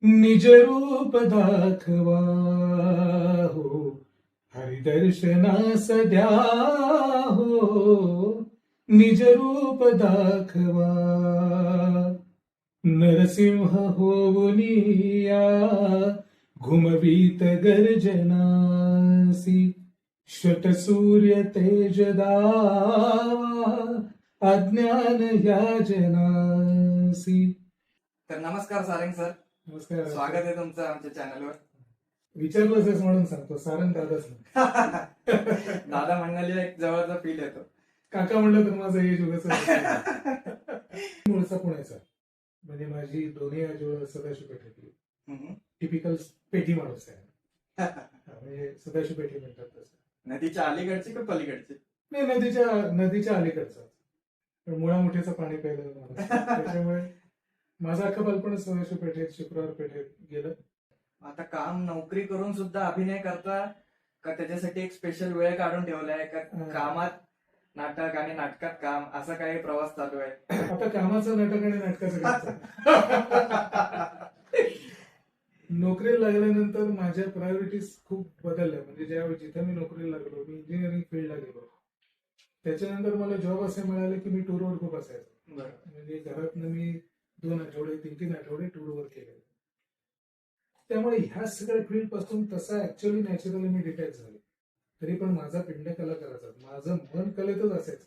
निज रूप दाखवा हो, हरिदर्शनास द्या हो, निज रूप दाखवा. नरसिंह होऊनिया घुमवीत गर्जनासी, शतसूर्य तेज दावा अज्ञान याजनासी. तर नमस्कार सारंग सर, नमस्कार. स्वागत आहे तुमचं आमच्या चॅनलवर. विचारलंच म्हणून सांगतो, सारंग दादाच नाही. दादा म्हणण्याला एक जवळचा फील येतो. काका म्हणलं तर माझं एज उगाच मूळचा पुण्याचा, म्हणजे माझी दोन्ही आजोबा सदाशिव पेठेतली. टिपिकल पेठी माणूस आहे. म्हणजे सदाशिव पेठी म्हणतात तसं. नदीच्या अलीकडची का पलीकडची? नाही, नदीच्या अलीकडचा, पण मुळामुठीचं पाणी प्यायलं माणूस. त्याच्यामुळे माझं अख्खं बालपण सदाशिव पेठेत, शुक्रवार पेठेत गेलं. आता काम नोकरी करून सुद्धा अभिनय करता का? त्याच्यासाठी एक स्पेशल वेळ काढून ठेवलाय का? कामात नाटक आणि नाटकात काम, असा काही प्रवास चालू आहे? आता कामाचं नाटक आणि नाटकाचं करायचं. नोकरीला लागल्यानंतर माझ्या प्रायोरिटीज खूप बदलल्या. म्हणजे जिथं मी नोकरीला लागलो, मी इंजिनिअरिंग फील्डला गेलो. त्याच्यानंतर मला जॉब असे मिळाले की मी टूरवर खूप असायचो. म्हणजे घरातनं मी 2 आठवडे 3 आठवडे टूरवर केले. त्यामुळे ह्या सगळ्या फील्ड पासून तसा ऍक्च्युअली नॅचरली मी डिटॅच झालो. तरी पण माझा पिंड कलाकाराचा, माझं मन कलेतच असायचं.